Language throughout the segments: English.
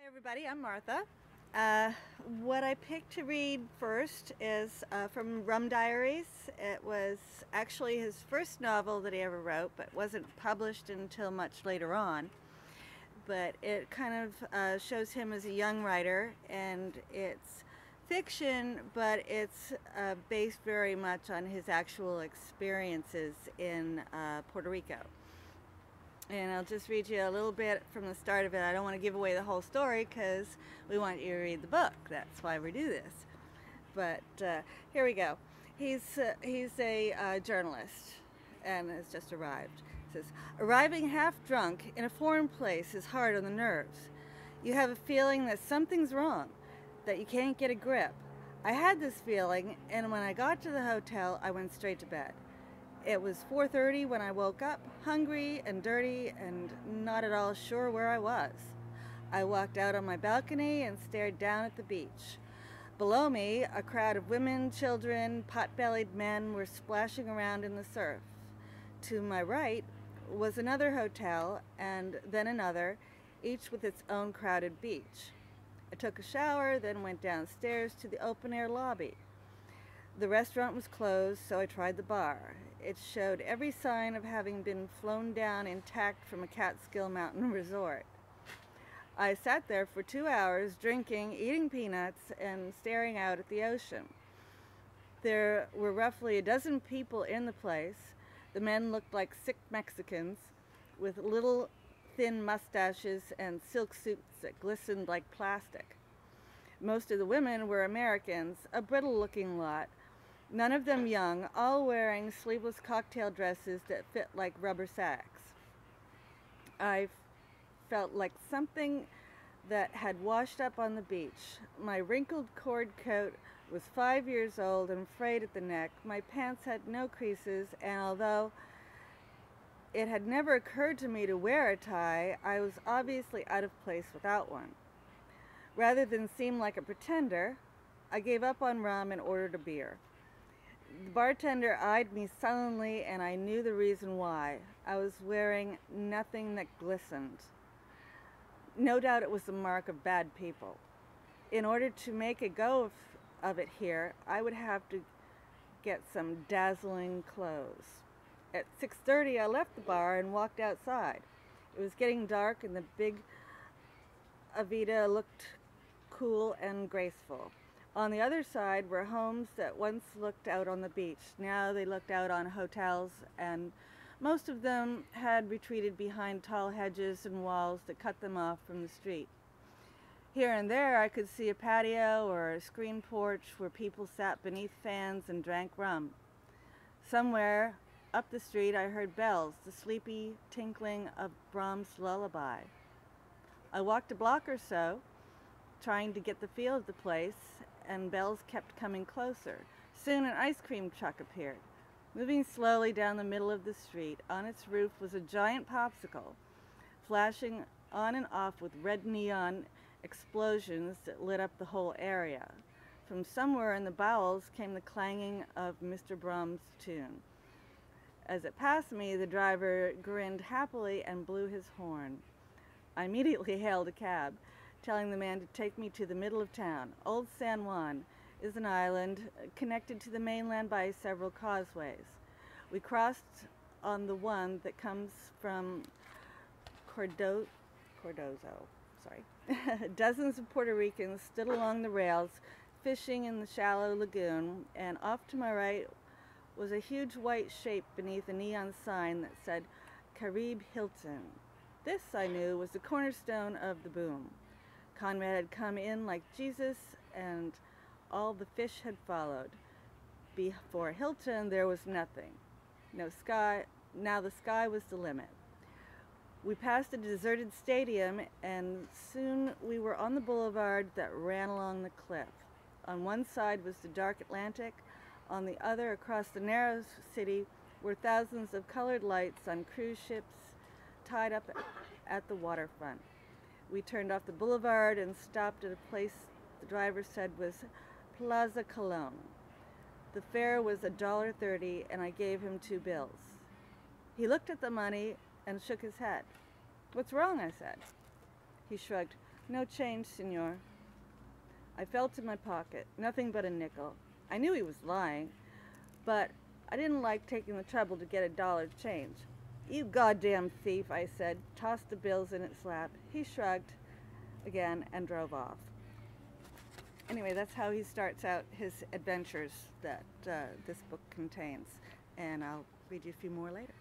Everybody, I'm Martha. What I picked to read first is from Rum Diaries. It was actually his first novel that he ever wrote, but wasn't published until much later on. But it kind of shows him as a young writer, and it's fiction, but it's based very much on his actual experiences in Puerto Rico. And I'll just read you a little bit from the start of it. I don't want to give away the whole story because we want you to read the book. That's why we do this. But here we go. He's a journalist and has just arrived. It says, arriving half drunk in a foreign place is hard on the nerves. You have a feeling that something's wrong, that you can't get a grip. I had this feeling, and when I got to the hotel, I went straight to bed. It was 4:30 when I woke up, hungry and dirty and not at all sure where I was. I walked out on my balcony and stared down at the beach. Below me, a crowd of women, children, pot-bellied men were splashing around in the surf. To my right was another hotel and then another, each with its own crowded beach. I took a shower, then went downstairs to the open-air lobby. The restaurant was closed, so I tried the bar. It showed every sign of having been flown down intact from a Catskill mountain resort. I sat there for 2 hours, drinking, eating peanuts, and staring out at the ocean. There were roughly a dozen people in the place. The men looked like sick Mexicans, with little thin mustaches and silk suits that glistened like plastic. Most of the women were Americans, a brittle-looking lot, none of them young, all wearing sleeveless cocktail dresses that fit like rubber sacks. I felt like something that had washed up on the beach. My wrinkled cord coat was 5 years old and frayed at the neck. My pants had no creases, and although it had never occurred to me to wear a tie, I was obviously out of place without one. Rather than seem like a pretender, I gave up on rum and ordered a beer. The bartender eyed me sullenly, and I knew the reason why. I was wearing nothing that glistened. No doubt it was the mark of bad people. In order to make a go of it here, I would have to get some dazzling clothes. At 6:30, I left the bar and walked outside. It was getting dark, and the big Avida looked cool and graceful. On the other side were homes that once looked out on the beach. Now they looked out on hotels, and most of them had retreated behind tall hedges and walls that cut them off from the street. Here and there I could see a patio or a screen porch where people sat beneath fans and drank rum. Somewhere up the street I heard bells, the sleepy tinkling of Brahms' lullaby. I walked a block or so, trying to get the feel of the place, and bells kept coming closer. Soon an ice cream truck appeared. Moving slowly down the middle of the street, on its roof was a giant popsicle, flashing on and off with red neon explosions that lit up the whole area. From somewhere in the bowels came the clanging of Mr. Brahms' tune. As it passed me, the driver grinned happily and blew his horn. I immediately hailed a cab, telling the man to take me to the middle of town. Old San Juan is an island connected to the mainland by several causeways. We crossed on the one that comes from Cardozo. Dozens of Puerto Ricans stood along the rails, fishing in the shallow lagoon, and off to my right was a huge white shape beneath a neon sign that said Caribe Hilton. This, I knew, was the cornerstone of the boom. Conrad had come in like Jesus, and all the fish had followed. Before Hilton, there was nothing. No sky. Now the sky was the limit. We passed a deserted stadium, and soon we were on the boulevard that ran along the cliff. On one side was the dark Atlantic. On the other, across the narrow city, were thousands of colored lights on cruise ships tied up at the waterfront. We turned off the boulevard and stopped at a place the driver said was Plaza Colón. The fare was $1.30, and I gave him 2 bills. He looked at the money and shook his head. "What's wrong?" I said. He shrugged. No change, senor. I felt in my pocket, nothing but a nickel. I knew he was lying, but I didn't like taking the trouble to get $1 change. You goddamn thief, I said, tossed the bills in its lap. He shrugged again and drove off. Anyway, that's how he starts out his adventures that this book contains. And I'll read you a few more later.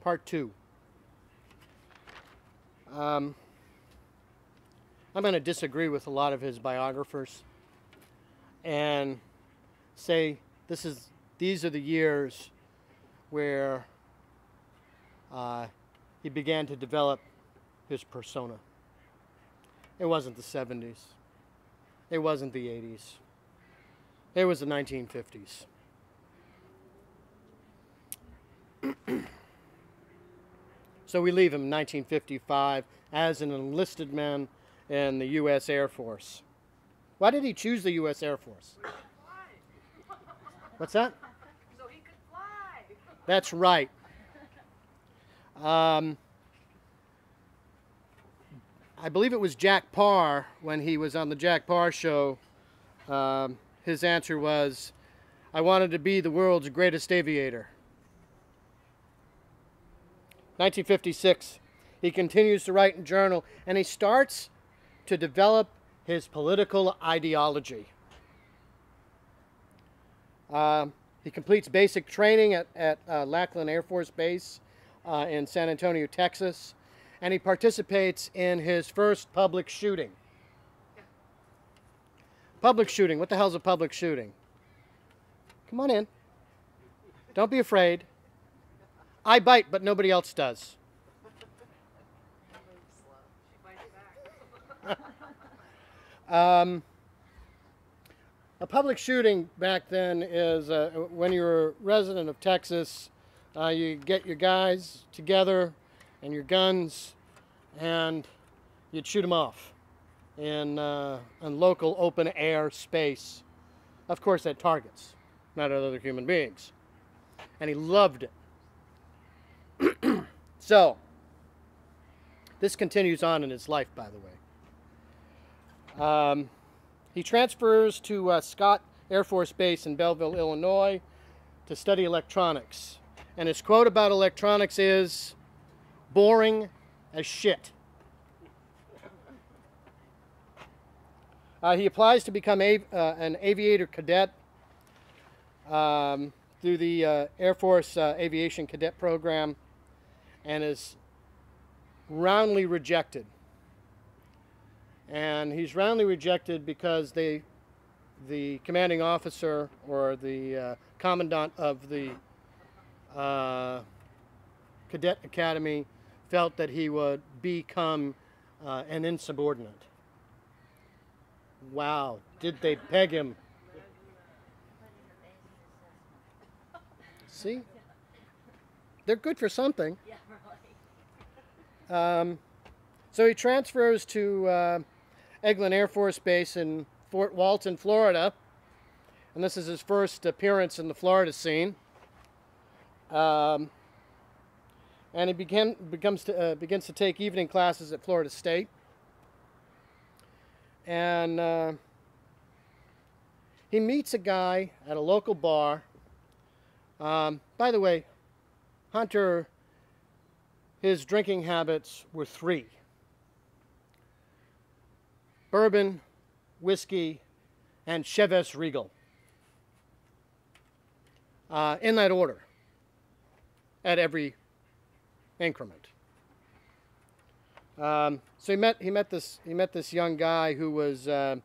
Part 2. I'm going to disagree with a lot of his biographers and say these are the years where he began to develop his persona. It wasn't the 70s. It wasn't the 80s. It was the 1950s. So we leave him in 1955 as an enlisted man in the U.S. Air Force. Why did he choose the U.S. Air Force? What's that? So he could fly. That's right. I believe it was Jack Parr, when he was on the Jack Parr show, his answer was, I wanted to be the world's greatest aviator. 1956, he continues to write in journal, and he starts to develop his political ideology. He completes basic training at Lackland Air Force Base in San Antonio, Texas, and he participates in his first public shooting. Public shooting. What the hell's a public shooting? Come on in. Don't be afraid. I bite, but nobody else does. A public shooting back then is when you're a resident of Texas, you get your guys together and your guns, and you'd shoot them off in local open air space. Of course, at targets, not at other human beings. And he loved it. So, this continues on in his life, by the way. He transfers to Scott Air Force Base in Belleville, Illinois, to study electronics. And his quote about electronics is, boring as shit. He applies to become an aviator cadet through the Air Force Aviation Cadet Program, and is roundly rejected. And he's roundly rejected because the commanding officer, or the commandant of the Cadet Academy, felt that he would become an insubordinate. Wow, did they peg him? See? They're good for something. So he transfers to Eglin Air Force Base in Fort Walton, Florida. And this is his first appearance in the Florida scene. And he begins to take evening classes at Florida State. And he meets a guy at a local bar. By the way, Hunter, his drinking habits were 3. Bourbon, whiskey, and Chivas Regal. In that order, at every increment. So he met this young guy who was a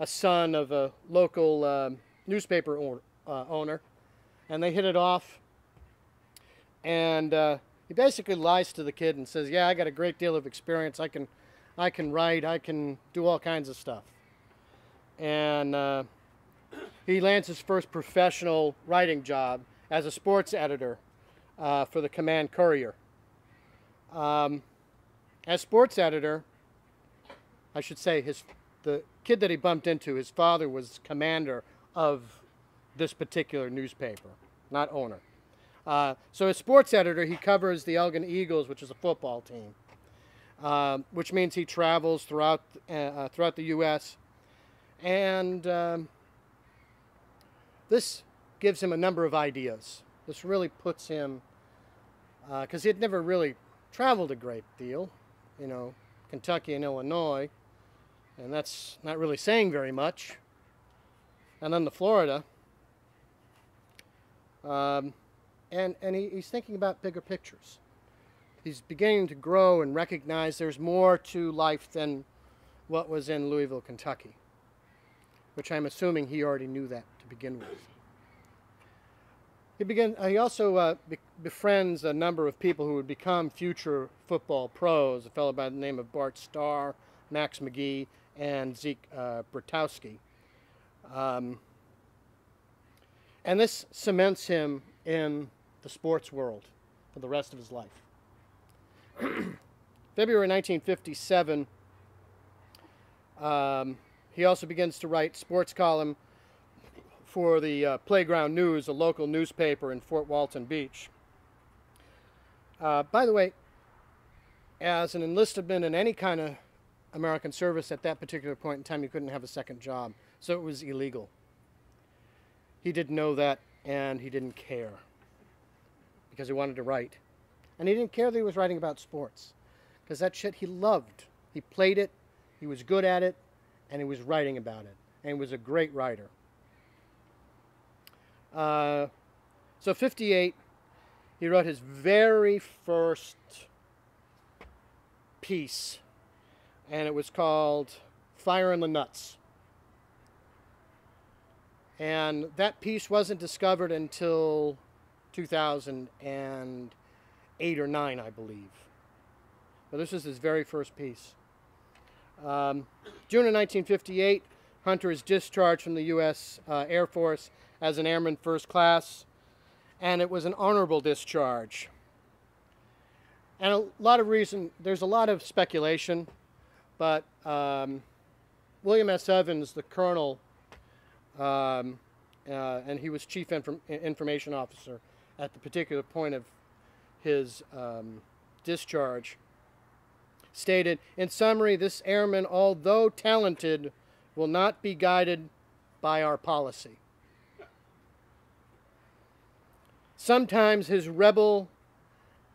son of a local newspaper owner, and they hit it off. And he basically lies to the kid and says, "Yeah, I got a great deal of experience. I can write. I can do all kinds of stuff." And he lands his first professional writing job as a sports editor for the Command Courier. As sports editor, I should say the kid that he bumped into, his father was commander of this particular newspaper, not owner. So as sports editor, he covers the Elgin Eagles, which is a football team, which means he travels throughout the U.S. And this gives him a number of ideas. This really puts him, because he had never really traveled a great deal, you know, Kentucky and Illinois, and that's not really saying very much. And then to Florida. And he's thinking about bigger pictures. He's beginning to grow and recognize there's more to life than what was in Louisville, Kentucky, which I'm assuming he already knew that to begin with. He also befriends a number of people who would become future football pros, a fellow by the name of Bart Starr, Max McGee, and Zeke Bertowski. And this cements him in the sports world for the rest of his life. February 1957, he also begins to write sports column for the Playground News, a local newspaper in Fort Walton Beach. By the way, as an enlisted man in any kind of American service at that particular point in time, you couldn't have a second job, so it was illegal. He didn't know that, and he didn't care, because he wanted to write. And he didn't care that he was writing about sports, because that shit he loved. He played it, he was good at it, and he was writing about it. And he was a great writer. So 58, he wrote his very first piece, and it was called Fire in the Nuts. And that piece wasn't discovered until 2008 or 9, I believe. But this is his very first piece. June of 1958, Hunter is discharged from the U.S. Air Force as an airman first class, and it was an honorable discharge. And there's a lot of speculation, but William S. Evans, the colonel, and he was chief information officer at the particular point of his discharge, stated, in summary, this airman, although talented, will not be guided by our policy. Sometimes his rebel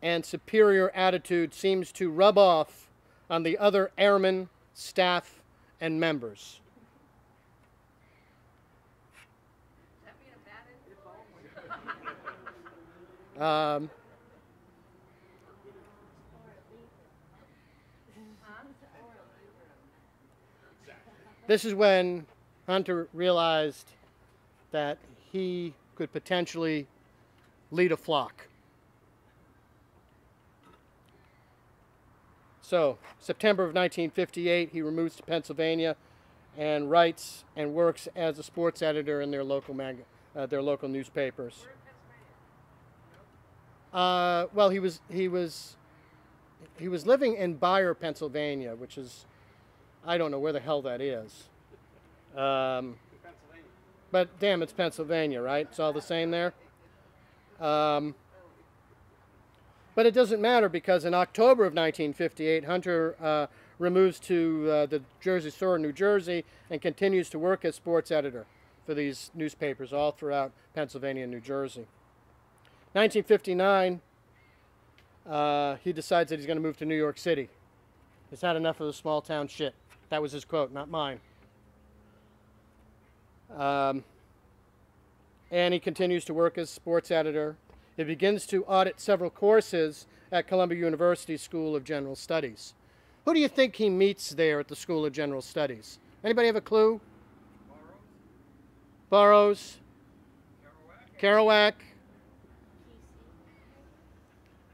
and superior attitude seems to rub off on the other airmen, staff, and members. Does that mean a bad info? This is when Hunter realized that he could potentially lead a flock. So, September of 1958, he removes to Pennsylvania and writes and works as a sports editor in their local newspapers. Well, he was living in Byer, Pennsylvania, which is, I don't know where the hell that is. But damn, it's Pennsylvania, right? It's all the same there. But it doesn't matter, because in October of 1958, Hunter removes to the Jersey Shore, New Jersey, and continues to work as sports editor for these newspapers all throughout Pennsylvania and New Jersey. 1959, he decides that he's going to move to New York City. He's had enough of the small town shit. That was his quote, not mine. And he continues to work as sports editor. He begins to audit several courses at Columbia University School of General Studies. Who do you think he meets there at the School of General Studies? Anybody have a clue? Burroughs. Kerouac.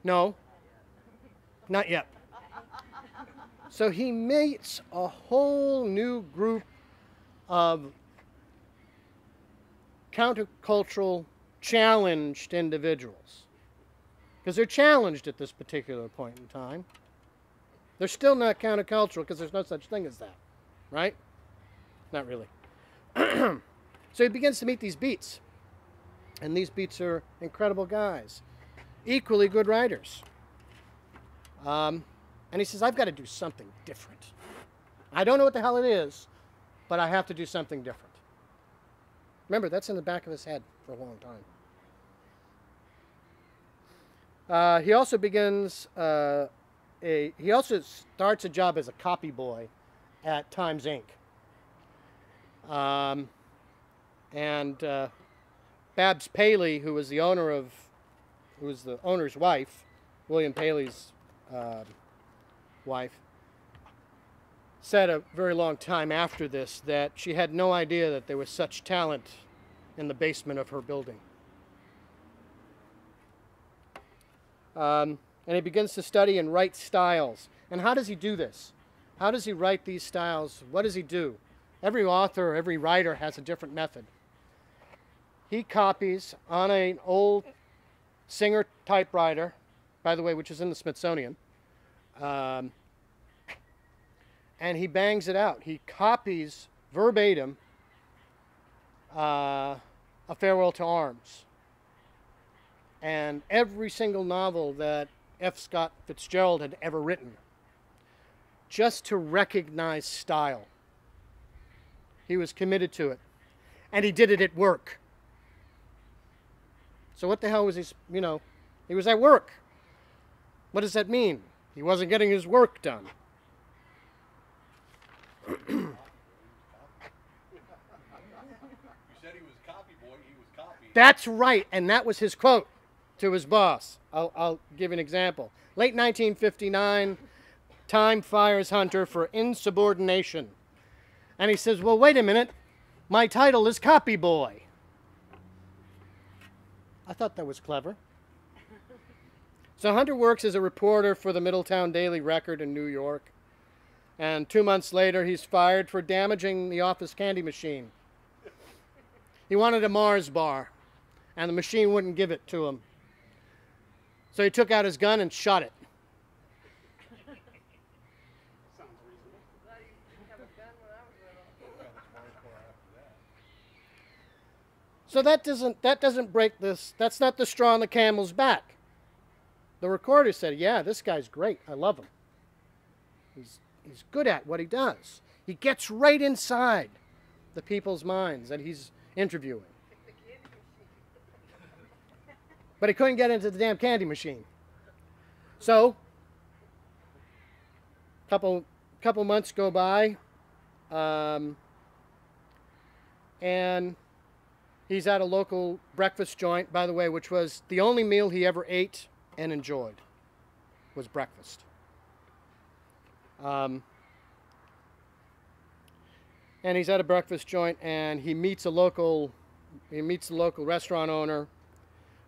No, not yet. So he meets a whole new group of countercultural, challenged individuals, because they're challenged at this particular point in time. They're still not countercultural because there's no such thing as that, right? Not really. So he begins to meet these beats. And these beats are incredible guys, equally good writers. And he says, I've got to do something different. I don't know what the hell it is, but I have to do something different. Remember, that's in the back of his head for a long time. He also begins he also starts a job as a copy boy at Times Inc. Babs Paley, who was the owner's wife, William Paley's wife, said a very long time after this that she had no idea that there was such talent in the basement of her building. And he begins to study and write styles. And how does he do this? How does he write these styles? What does he do? Every author, every writer has a different method. He copies on an old Singer typewriter, by the way, which is in the Smithsonian, and he bangs it out. He copies verbatim A Farewell to Arms. And every single novel that F. Scott Fitzgerald had ever written, just to recognize style. He was committed to it. And he did it at work. So what the hell was he, he was at work. What does that mean? He wasn't getting his work done. You said he was copy boy, he was copy. That's right, and that was his quote to his boss. I'll give an example. Late 1959, Time fires Hunter for insubordination. And he says, well, wait a minute. My title is Copy Boy. I thought that was clever. So Hunter works as a reporter for the Middletown Daily Record in New York. And 2 months later, he's fired for damaging the office candy machine. He wanted a Mars bar, and the machine wouldn't give it to him. So he took out his gun and shot it. Sounds reasonable. Glad you didn't have a gun when I was little. So that doesn't break this. That's not the straw on the camel's back. The recorder said, yeah, this guy's great. I love him. He's good at what he does. He gets right inside the people's minds that he's interviewing. But he couldn't get into the damn candy machine. So, couple months go by, and he's at a local breakfast joint, by the way, which was the only meal he ever ate and enjoyed, was breakfast. And he's at a breakfast joint, and he meets the local restaurant owner,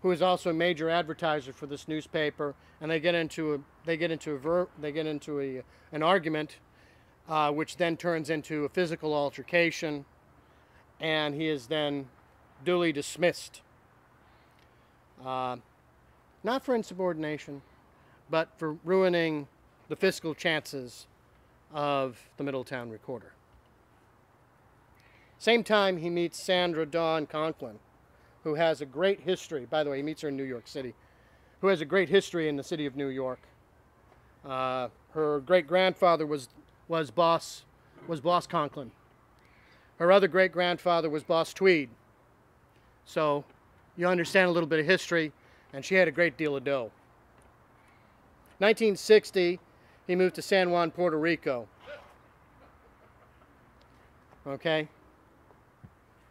who is also a major advertiser for this newspaper, and they get into an argument, which then turns into a physical altercation, and he is then duly dismissed. Not for insubordination, but for ruining the fiscal chances of the Middletown Recorder. Same time, he meets Sandra Dawn Conklin, who has a great history. By the way, he meets her in New York City, who has a great history in the city of New York. Her great-grandfather was Boss Conklin. Her other great-grandfather was Boss Tweed. So you understand a little bit of history, and she had a great deal of dough. 1960, he moved to San Juan, Puerto Rico. Okay?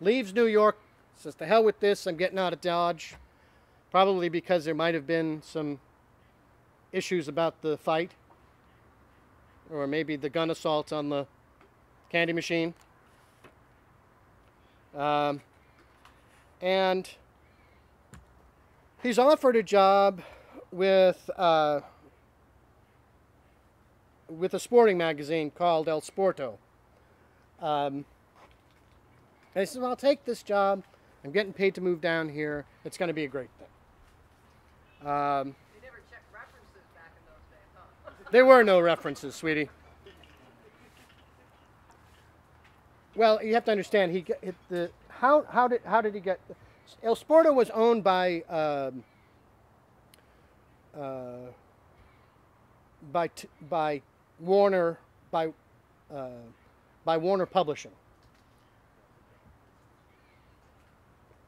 Leaves New York, says, to hell with this, I'm getting out of Dodge. Probably because there might have been some issues about the fight, or maybe the gun assault on the candy machine. And he's offered a job with a sporting magazine called El Sporto. And he says, well, I'll take this job. I'm getting paid to move down here. It's going to be a great thing. They never checked references back in those days, huh? There were no references, sweetie. Well, you have to understand. How did he get? El Sporto was owned by Warner by Warner Publishing.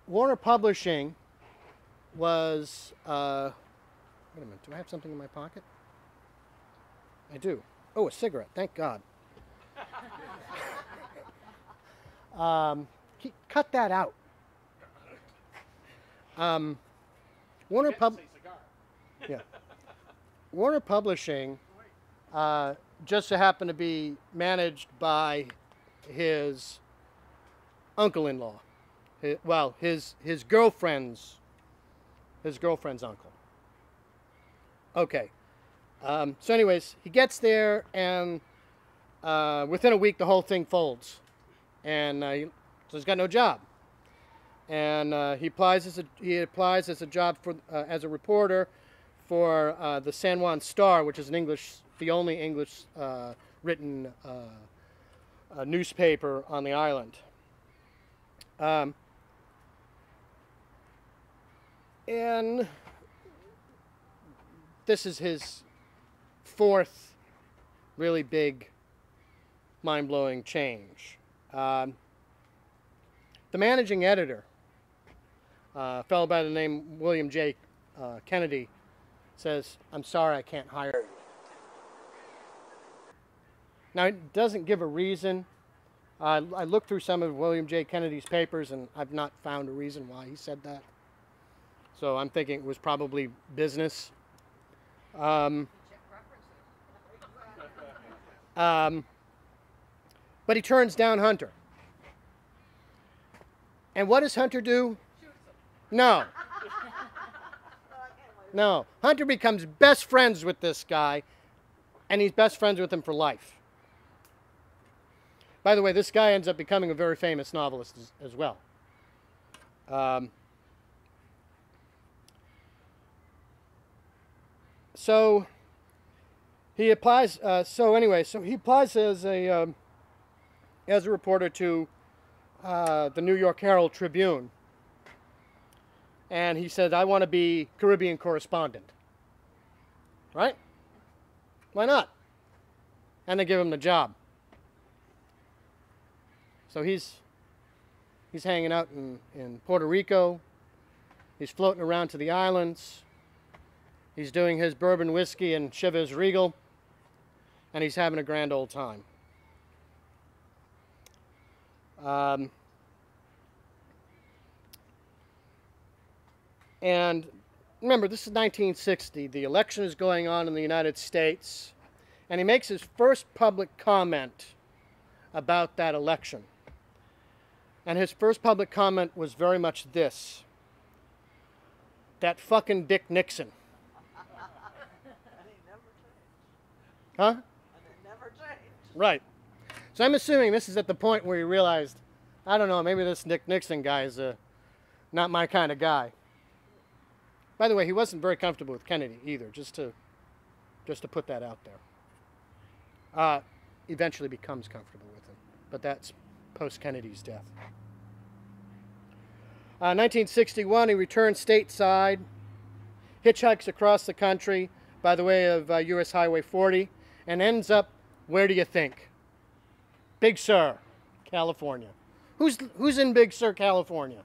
Warner Publishing was. Wait a minute. Do I have something in my pocket? I do. Oh, a cigarette. Thank God. Cut that out. Warner Warner Publishing just so happened to be managed by his uncle-in-law. His girlfriend's uncle. Okay. So anyways, he gets there, and within a week the whole thing folds, and so he's got no job. And he applies as a job for as a reporter for the San Juan Star, which is the only English written newspaper on the island. And this is his fourth really big, mind-blowing change. The managing editor, a fellow by the name William J. Kennedy, says, "I'm sorry, I can't hire you." Now, it doesn't give a reason. I looked through some of William J. Kennedy's papers, and I've not found a reason why he said that. So I'm thinking it was probably business. But he turns down Hunter. And what does Hunter do? No. No. Hunter becomes best friends with this guy, and he's best friends with him for life. By the way, this guy ends up becoming a very famous novelist as well. So he applies. So he applies as a reporter to the New York Herald Tribune, and he said, "I want to be Caribbean correspondent." Right? Why not? And they give him the job. So he's hanging out in Puerto Rico. He's floating around to the islands. He's doing his bourbon whiskey and Chivas Regal, and he's having a grand old time. And remember, this is 1960. The election is going on in the United States, and he makes his first public comment about that election. And his first public comment was very much this: "That fucking Dick Nixon." Huh? And it never changed. Right. So I'm assuming this is at the point where he realized, I don't know, maybe this Dick Nixon guy is not my kind of guy. By the way, he wasn't very comfortable with Kennedy either, just to put that out there. Eventually becomes comfortable with him, but that's post-Kennedy's death. 1961, he returns stateside, hitchhikes across the country by the way of U.S. Highway 40, and ends up, where do you think? Big Sur, California. Who's in Big Sur, California?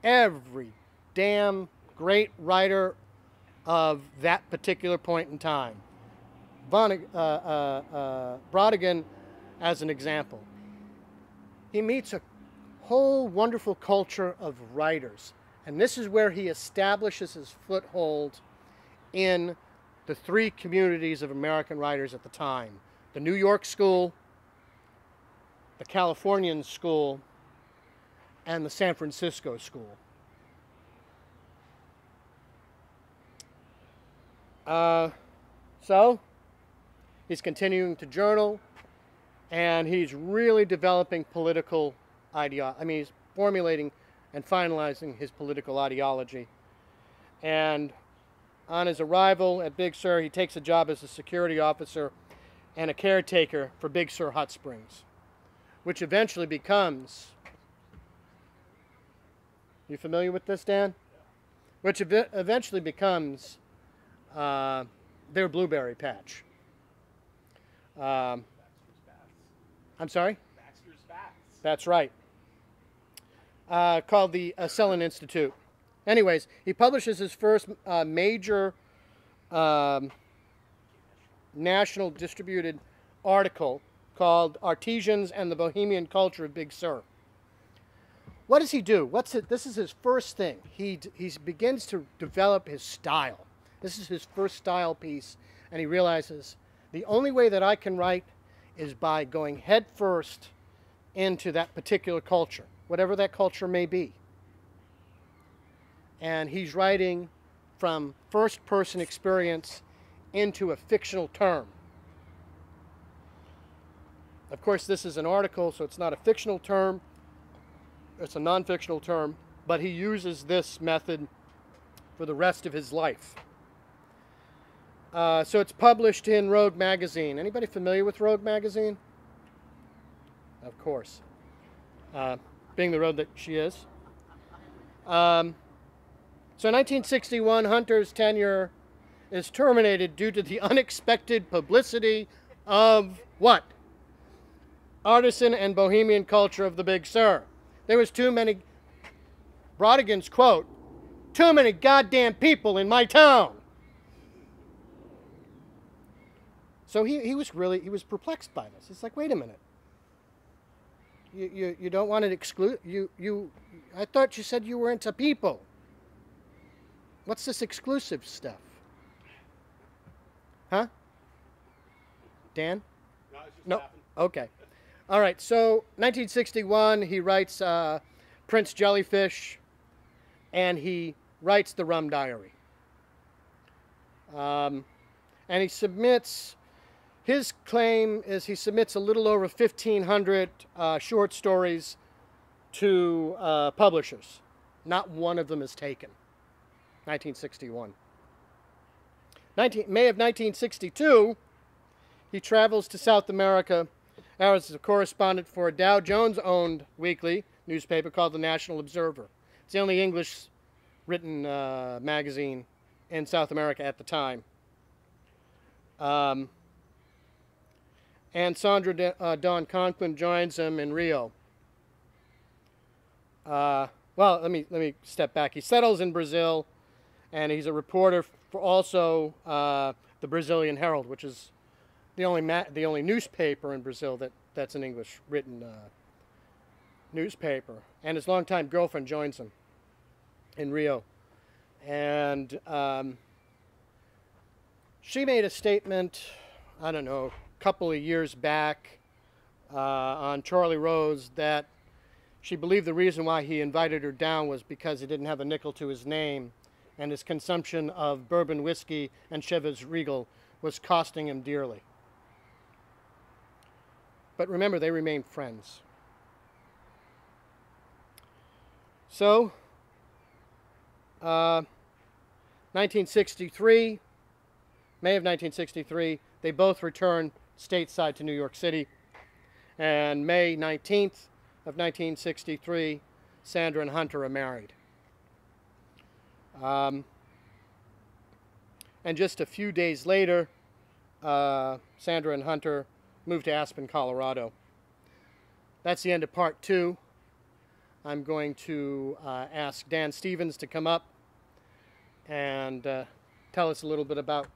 Every damn great writer of that particular point in time. Brodigan as an example. He meets a whole wonderful culture of writers, and this is where he establishes his foothold in the three communities of American writers at the time: the New York School, the Californian School, and the San Francisco School. So he's continuing to journal, and he's really developing political ideology. I mean, he's formulating and finalizing his political ideology. And On his arrival at Big Sur, he takes a job as a security officer and a caretaker for Big Sur Hot Springs, which eventually becomes... You familiar with this, Dan? Which eventually becomes their blueberry patch. I'm sorry? Baxter's Facts. That's right. Called the Selin Institute. Anyways, he publishes his first major national distributed article called Artisans and the Bohemian Culture of Big Sur. What does he do? This is his first thing. He begins to develop his style. This is his first style piece, and he realizes the only way that I can write is by going head first into that particular culture, whatever that culture may be. And he's writing from first-person experience into a fictional term. Of course, this is an article, so it's not a fictional term. It's a non-fictional term, but he uses this method for the rest of his life. So it's published in Rogue Magazine. Anybody familiar with Rogue Magazine? Of course. Being the road that she is. So in 1961, Hunter's tenure is terminated due to the unexpected publicity of what? Artisan and bohemian culture of the Big Sur. There was too many, Brodigan's quote, too many goddamn people in my town. So he was perplexed by this. It's like, wait a minute. You don't want to exclude, I thought you said you were into people. What's this exclusive stuff? Huh? Dan? No, it's just No. laughing. Okay. All right. So 1961, he writes Prince Jellyfish, and he writes the Rum Diary. And he submits, his claim is he submits a little over 1,500 short stories to publishers. Not one of them is taken. 1961. May of 1962, he travels to South America as a correspondent for a Dow Jones-owned weekly newspaper called the National Observer. It's the only English-written magazine in South America at the time. And Sandra Dawn Conklin joins him in Rio. Well, let me step back. He settles in Brazil, and he's a reporter for also the Brazilian Herald, which is the only newspaper in Brazil that's an English-written newspaper. And his longtime girlfriend joins him in Rio. And she made a statement, I don't know, a couple of years back on Charlie Rose that she believed the reason why he invited her down was because he didn't have a nickel to his name, and his consumption of bourbon whiskey and Chivas Regal was costing him dearly. But remember, they remained friends. So, 1963, May of 1963, they both returned stateside to New York City. And May 19th of 1963, Sandra and Hunter are married. And just a few days later, Sandra and Hunter moved to Aspen, Colorado. That's the end of part 2. I'm going to ask Dan Stevens to come up and tell us a little bit about